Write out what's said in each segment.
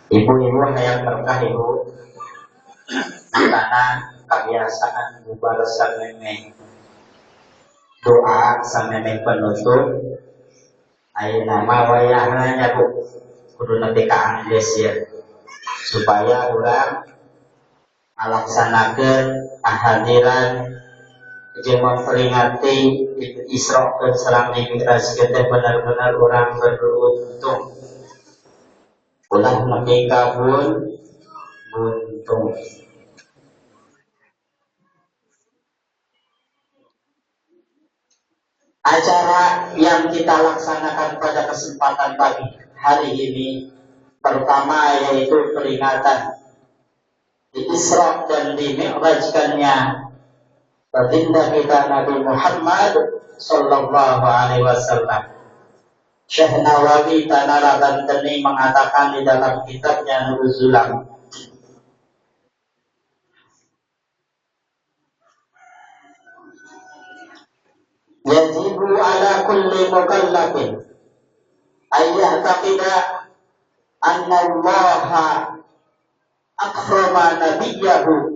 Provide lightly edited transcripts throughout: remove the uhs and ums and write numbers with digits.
Ibu-ibu hayang berkah ibu, karena kebiasaan mubarasan memang doa sampai memang penutup. Ayo nama wayahnya bu, kudu nanti ke Angles ya, supaya orang melaksanakan kehadiran jeung memperingati Isra dan Salam Mi'raj kita benar-benar orang beruntung. Ulah nepi kabun buntung. Acara yang kita laksanakan pada kesempatan pagi hari ini pertama yaitu peringatan di Isra dan di Mi'rajkannya baginda kita Nabi Muhammad sallallahu alaihi wasallam. Syekh Nawawi Tanara Banteni mengatakan di dalam kitabnya Nuzulam, yajibu ala kulli mukallafin ayya'taqida anna Allah akrama nabiyahu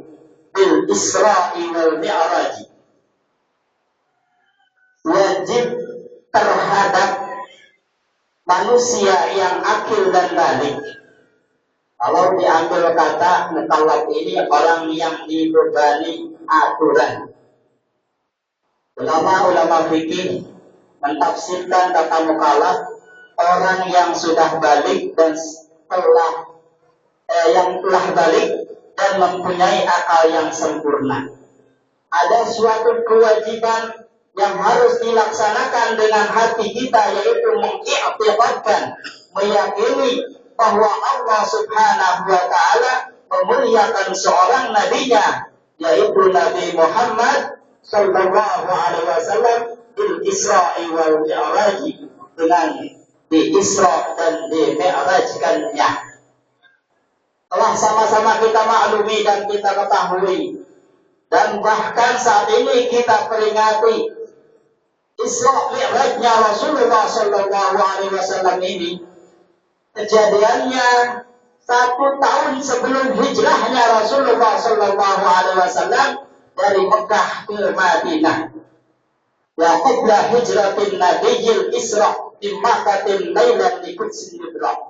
bil Isra'i wal Mi'raj. Wajib terhadap manusia yang akil dan balik. Kalau diambil kata mukallaf ini orang yang dibebani aturan. Ulama-ulama fikih mentafsirkan kata mukallaf orang yang sudah balik dan yang telah balik dan mempunyai akal yang sempurna. Ada suatu kewajiban yang harus dilaksanakan dengan hati kita, yaitu mengiktirafkan, meyakini bahwa Allah Subhanahu wa taala memuliakan seorang nabinya, yaitu Nabi Muhammad sallallahu alaihi wasallam bil Isra'i wal Mi'raj, dengan di Isra dan di Mi'rajkannya. Telah sama-sama kita maklumi dan kita ketahui, dan bahkan saat ini kita peringati Isra Mi'rajnya Rasulullah sallallahu alaihi wasallam ini. Kejadiannya 1 tahun sebelum hijrahnya Rasulullah sallallahu alaihi wasallam dari Mekah ke Madinah. Wa qabla hijratin nabiyil Isra di Makkatin lailan di Qudsin Ibrah.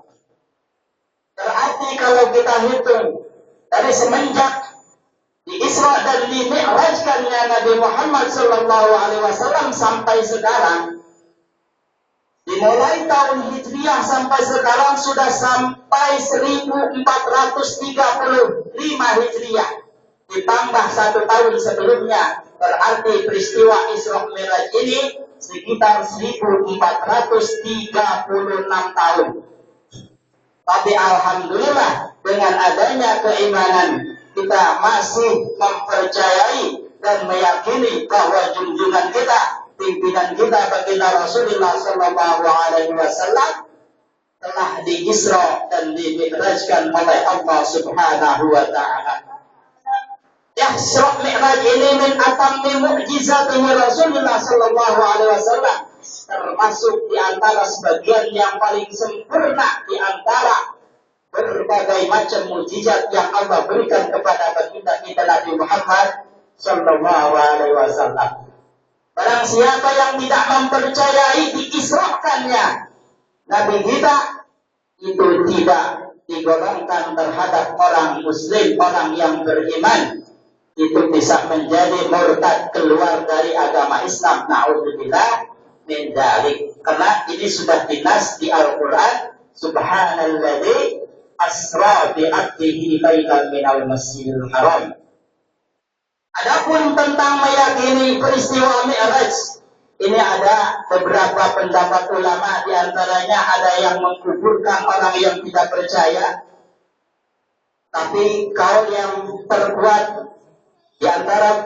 Berarti kalau kita hitung dari semenjak di Isra dan di Mi'rajkannya Nabi Muhammad sallallahu alaihi wasallam sampai sekarang, dimulai tahun Hijriah sampai sekarang sudah sampai 1435 Hijriah, ditambah 1 tahun sebelumnya, berarti peristiwa Isra Mi'raj ini sekitar 1436 tahun. Tapi alhamdulillah dengan adanya keimanan kita masih mempercayai dan meyakini bahwa junjungan kita, pimpinan kita baginda Rasulullah sallallahu alaihi wasallam telah di-Isra dan di-Mi'rajkan oleh Allah Subhanahu wa taala. Isra Mi'raj ini min atammi mu'jizatihi Rasulullah sallallahu alaihi wasallam, termasuk di antara sebagian yang paling sempurna di antara berbagai macam mukjizat yang Allah berikan kepada baginda kita Nabi Muhammad sallallahu alaihi wasallam. Barang siapa yang tidak mempercayai diisrakannya Nabi kita, itu tidak digolongkan terhadap orang muslim, orang yang beriman. Itu bisa menjadi murtad, keluar dari agama Islam. Na'udzubillah min dzalik. Karena ini sudah dinas di Al-Qur'an, subhanalladzi asra bi 'abdihi lailan minal masjidil haram. Adapun tentang meyakini peristiwa Mi'raj, ini ada beberapa pendapat ulama, di antaranya ada yang menguburkan orang yang tidak percaya. Tapi kaul yang terkuat di antara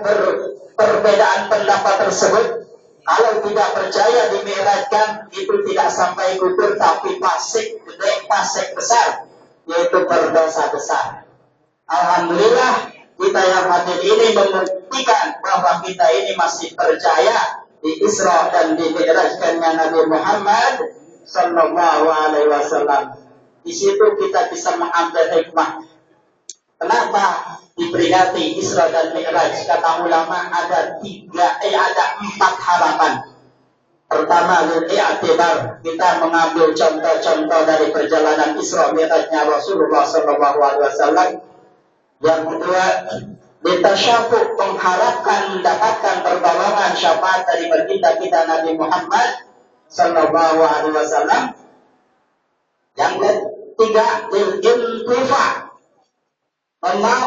perbedaan pendapat tersebut, kalau tidak percaya dimi'rajkan, itu tidak sampai kubur, tapi fasik gede, fasik besar, yaitu berdosa besar. Alhamdulillah kita yang hadir ini membuktikan bahwa kita ini masih percaya di Isra dan di Mi'rajkannya Nabi Muhammad Sallallahu Alaihi Wasallam. Di situ kita bisa mengambil hikmah. Kenapa diperingati Isra dan Mi'raj? Kata ulama ada empat harapan. Pertama, i'tibar, kita mengambil contoh-contoh dari perjalanan Isra Mi'rajnya Rasulullah Sallallahu Alaihi Wasallam. Yang kedua, ditasyafu, mengharapkan mendapatkan pertolongan syafaat dari baginda kita Nabi Muhammad Sallallahu Alaihi Wasallam. Yang ketiga, intifa,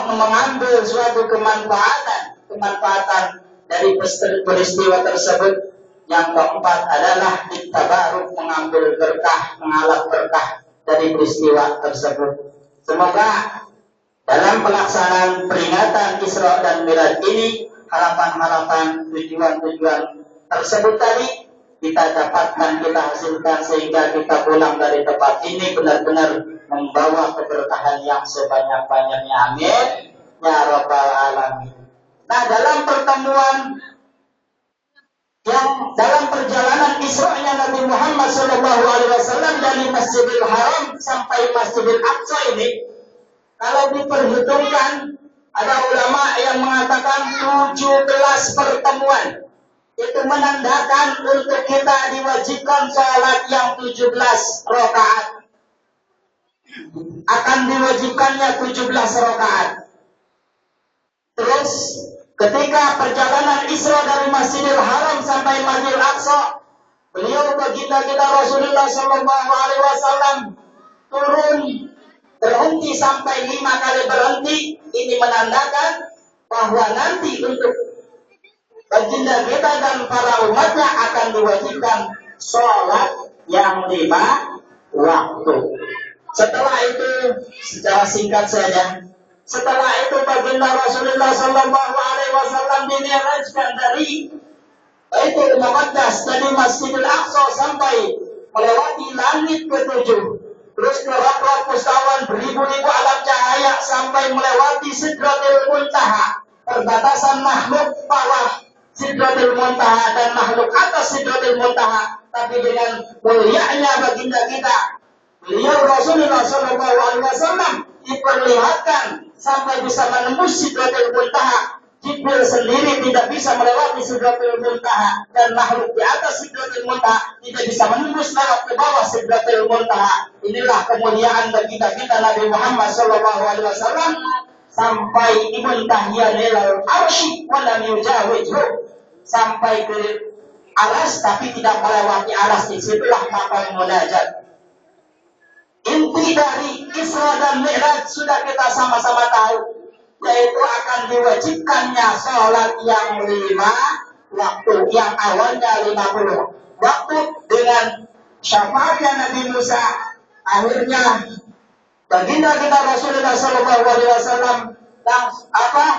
mengambil suatu kemanfaatan dari peristiwa tersebut. Yang keempat adalah tabaruk, mengambil berkah, mengalap berkah dari peristiwa tersebut. Semoga dalam pelaksanaan peringatan Isra dan Mi'raj ini, harapan-harapan, tujuan-tujuan tersebut tadi kita dapatkan, kita hasilkan, sehingga kita pulang dari tempat ini benar-benar membawa keberkahan yang sebanyak-banyaknya. Amin ya rabbal alamin. Nah, dalam pertemuan yang dalam perjalanan Isra-nya Nabi Muhammad SAW dari Masjidil Haram sampai Masjidil Aqsa ini, kalau diperhitungkan, ada ulama yang mengatakan 17 pertemuan. Itu menandakan untuk kita diwajibkan sholat yang 17 rakaat. Akan diwajibkannya 17 rakaat. Terus ketika perjalanan Isra dari Masjidil Haram sampai Masjidil Aqsa, beliau baginda kita Rasulullah Sallallahu Alaihi Wasallam turun berhenti sampai 5 kali berhenti. Ini menandakan bahwa nanti untuk baginda kita dan para umatnya akan diwajibkan sholat yang 5 waktu. Setelah itu, secara singkat saja, setelah itu baginda Rasulullah Sallallahu Alaihi Wasallam dimi'rajkan dari Baitul Maqdis, dari Masjidil Aqsa sampai melewati langit ke-7, terus ke Raqrat Mustawan, beribu-ribu alam cahaya sampai melewati Sidratul Muntaha, perbatasan makhluk bawah Sidratul Muntaha dan makhluk atas Sidratul Muntaha. Tapi dengan mulianya baginda kita, beliau Rasulullah Sallallahu Alaihi Wasallam diperlihatkan sampai bisa menembus Sidratul Muntaha. Jibril sendiri tidak bisa melewati Sidratul Muntaha, dan makhluk di atas Sidratul Muntaha tidak bisa menembus lewat ke bawah Sidratul Muntaha. Inilah kemuliaan baginda kita Nabi Muhammad Sallallahu Alaihi Wasallam sampai imuntahiyah ilal arsy wa lam yujawizhu, sampai ke aras tapi tidak melewati aras. Disitulah maqam munajat. Inti dari Isra dan Mi'raj sudah kita sama-sama tahu, yaitu akan diwajibkannya sholat yang 5 waktu, yang awalnya 50 waktu. Dengan syafaatnya Nabi Musa, akhirnya baginda kita Rasulullah Sallallahu Alaihi Wasallam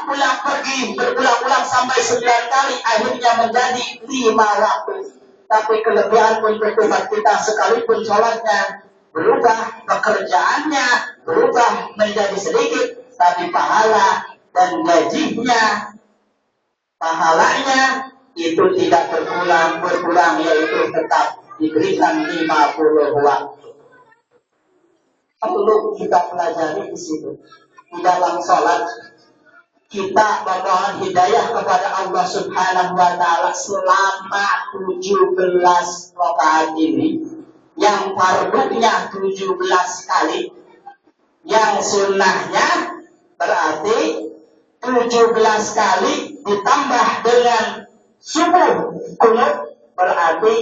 pulang pergi berulang-ulang sampai 9 kali, akhirnya menjadi 5 waktu. Tapi kelebihan untuk umat kita, sekalipun sholatnya berubah, pekerjaannya berubah menjadi sedikit, tapi pahala dan gajinya, pahalanya itu tidak berkurang, yaitu tetap diberikan 50 waktu. Perlu kita pelajari di situ. Di dalam sholat kita memohon hidayah kepada Allah Subhanahu wa Ta'ala selama 17 rakaat ini, yang fardunya 17 kali, yang sunnahnya berarti 17 kali ditambah dengan subuh kunut, berarti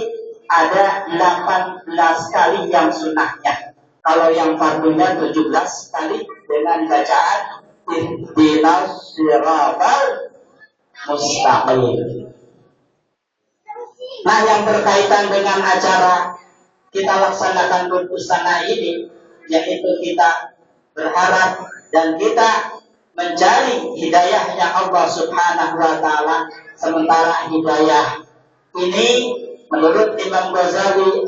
ada 18 kali yang sunnahnya. Kalau yang fardunya 17 kali dengan bacaan ihdinas siratal mustaqim. Nah, yang berkaitan dengan acara kita laksanakan berbusana ini, yaitu kita berharap dan kita mencari hidayahnya Allah Subhanahu wa Ta'ala. Sementara hidayah ini menurut Imam Ghazali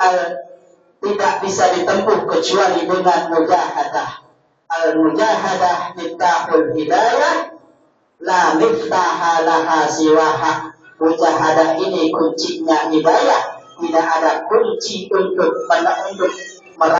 tidak bisa ditempuh kecuali dengan mujahadah. Al-mujahadah miftahul hidayah, la miftaha laha siwaha. Mujahadah ini kuncinya hidayah, tidak ada kunci untuk